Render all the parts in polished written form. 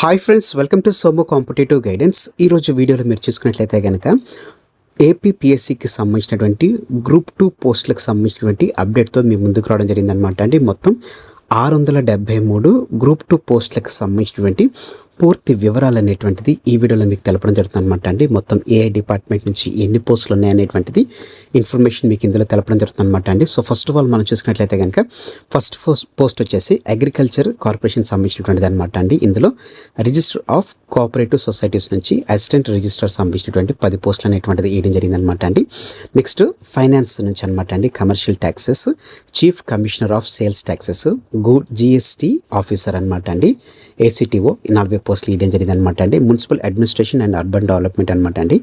Hi friends, welcome to Somo competitive guidance. ఈరోజు వీడియోలో మీరు చూసుకున్నట్లయితే కనుక ఏపీపీఎస్సికి సంబంధించినటువంటి గ్రూప్ 2 పోస్టులకు సంబంధించినటువంటి అప్డేట్తో మీ ముందుకు రావడం జరిగిందనమాట అండి. మొత్తం 673 గ్రూప్ 2 పోస్టులకు సంబంధించినటువంటి పూర్తి వివరాలు అనేటువంటిది ఈ వీడియోలో మీకు తెలపడం జరుగుతుంది అనమాట అండి. మొత్తం ఏ డిపార్ట్మెంట్ నుంచి ఎన్ని పోస్టులు ఉన్నాయనేటువంటిది ఇన్ఫర్మేషన్ మీకు ఇందులో తెలపడం జరుగుతుంది అనమాట అండి. సో ఫస్ట్ ఆఫ్ ఆల్ మనం చూసుకున్నట్లయితే కనుక ఫస్ట్ పోస్ట్ వచ్చేసి అగ్రికల్చర్ కార్పొరేషన్ సంబంధించినటువంటిది అనమాట అండి. ఇందులో రిజిస్టర్ ఆఫ్ కోఆపరేటివ్ సొసైటీస్ నుంచి అసిస్టెంట్ రిజిస్టర్ సంబంధించినటువంటి 10 పోస్టులు అనేటువంటిది వేయడం జరిగింది అనమాట అండి. నెక్స్ట్ ఫైనాన్స్ నుంచి అనమాట అండి, commercial taxes, chief commissioner of sales taxes, GST officer అనమాట అండి, ఏసీటీఓ 40 పోస్టులు ఇవ్వడం జరిగింది అనమాట అండి. Municipal administration and urban development అనమాట అండి,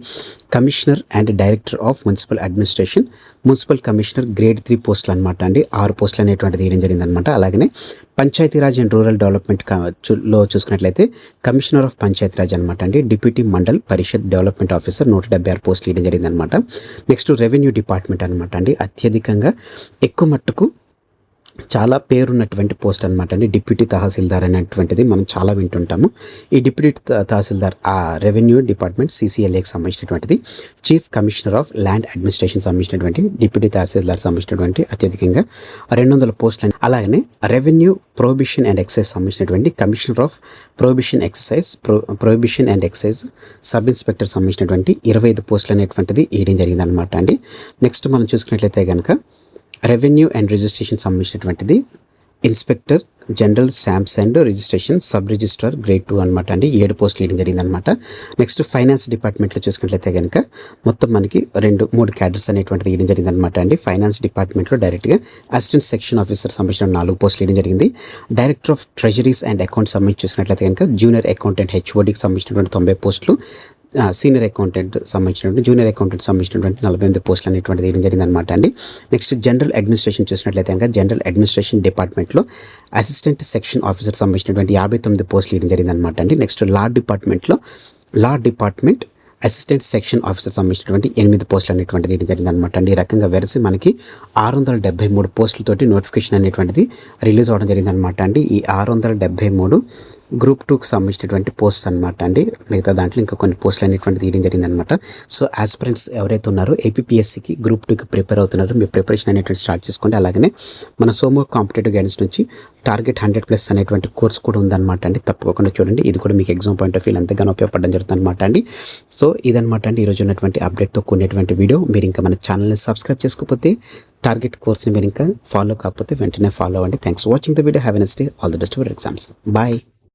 commissioner and director of municipal administration, municipal commissioner grade 3 పోస్టులు అనమాట అండి, 6 పోస్టులు అనేటువంటిది ఇవ్వడం జరిగింది అనమాట. అలాగనే పంచాయతీరాజ్ అండ్ రూరల్ డెవలప్మెంట్ లో చూసుకున్నట్లయితే కమిషనర్ ఆఫ్ పంచాయతీరాజ్ అనమాట అండి, డిప్యూటీ మండల్ పరిషత్ డెవలప్మెంట్ ఆఫీసర్ 176 పోస్టులు ఇవ్వడం జరిగింది అనమాట. నెక్స్ట్ రెవెన్యూ డిపార్ట్మెంట్ అనమాట అండి, అత్యధికంగా ఎక్కువ మట్టుకు చాలా పేరున్నటువంటి పోస్ట్ అనమాట అండి, డిప్యూటీ తహసీల్దార్ అనేటువంటిది మనం చాలా వింటుంటాము. ఈ డిప్యూటీ తహసీల్దార్ ఆ రెవెన్యూ డిపార్ట్మెంట్ సిసిఎల్ఏకి సంబంధించినటువంటిది, chief commissioner of land administration సంబంధించినటువంటి డిప్యూటీ తహసీల్దార్ సంబంధించినటువంటి అత్యధికంగా 200 పోస్టులు. అలాగనే రెవెన్యూ ప్రొహిబిషన్ అండ్ ఎక్సైజ్ సంబంధించినటువంటి commissioner of prohibition and excise sub inspector సంబంధించినటువంటి 25 పోస్టులు అనేటువంటిది వేయడం జరిగింది అనమాట అండి. నెక్స్ట్ మనం చూసుకున్నట్లయితే కనుక రెవెన్యూ అండ్ రిజిస్ట్రేషన్ సంబంధించినటువంటిది inspector general stamps and registration sub registrar grade 2 అనమాట అండి, 7 పోస్టులు ఇవ్వడం జరిగింది అనమాట. నెక్స్ట్ ఫైనాన్స్ డిపార్ట్మెంట్లో చూసుకున్నట్లయితే కనుక మొత్తం మనకి 3 క్యాడర్స్ అనేటువంటిది ఇవ్వడం జరిగింది అనమాట అండి. ఫైనాన్స్ డిపార్ట్మెంట్లో డైరెక్ట్గా అసిస్టెంట్ సెక్షన్ ఆఫీసర్ సంబంధించిన 4 పోస్టులు ఇవ్వడం జరిగింది. Director of treasuries and accounts సంబంధించి చూసుకున్నట్లయితే కనుక జూనియర్ అకౌంటెంట్ హెచ్ఓడికి సంబంధించినటువంటి 90 పోస్టులు, సీనియర్ అకౌంటెంట్ సంబంధించినటువంటి జూనియర్ అకౌంటెంట్ సంబంధించినటువంటి 48 పోస్టులు అనేటువంటిది వేయడం జరిగింది అనమాట అండి. నెక్స్ట్ జనరల్ అడ్మినిస్ట్రేషన్ చూసినట్లయితే కనుక జనరల్ అడ్మినిస్ట్రేషన్ డిపార్ట్మెంట్లో అసిస్టెంట్ సెక్షన్ ఆఫీసర్ సంబంధించినటువంటి 59 పోస్టులు వేయడం జరిగింది అనమాట అండి. Next law department assistant section officer సంబంధించినటువంటి 8 పోస్టులు అనేటువంటిది వేయడం జరిగింది అనమాట అండి. ఈ రకంగా వెరసి మనకి 673 పోస్టులతోటి నోటిఫికేషన్ అనేటువంటిది రిలీజ్ అవ్వడం జరిగింది అనమాట అండి. ఈ 673 గ్రూప్ 2కి సంబంధించినటువంటి పోస్ట్ అనమాట అండి. మిగతా దాంట్లో ఇంకా కొన్ని పోస్టులు అనేటువంటిది తీయడం జరిగింది అనమాట. సో ఆస్పిరెంట్స్ ఎవరైతే ఉన్నారో ఏపీపీఎస్సికి గ్రూప్ 2కి ప్రిపేర్ అవుతున్నారో మీ ప్రిపరేషన్ అనేటువంటి స్టార్ట్ చేసుకోండి. అలాగనే మన సోమో కాంపిటేటివ్ గైడెన్స్ నుంచి టార్గెట్ 100+ అనేటువంటి కోర్స్ కూడా ఉందన్నమాట అండి, తప్పకుండా చూడండి. ఇది కూడా మీకు ఎగ్జామ్ పాయింట్ ఆఫ్ వ్యూ ఎంతగానో ఉపయోగపడడం జరుగుతుంది అనమాట అండి. సో ఇదనమాట అండి ఈరోజు ఉన్నటువంటి అప్డేట్తో కూడినటువంటి వీడియో. మీరు ఇంకా మన ఛానల్ని సబ్స్క్రైబ్ చేసుకోకపోతే టార్గెట్ కోర్స్ని మీరు ఇంకా ఫాలో కాకపోతే వెంటనే ఫాలో అవ్వండి. Thanks for watching the video. Have a nice day. All the best for exams. Bye.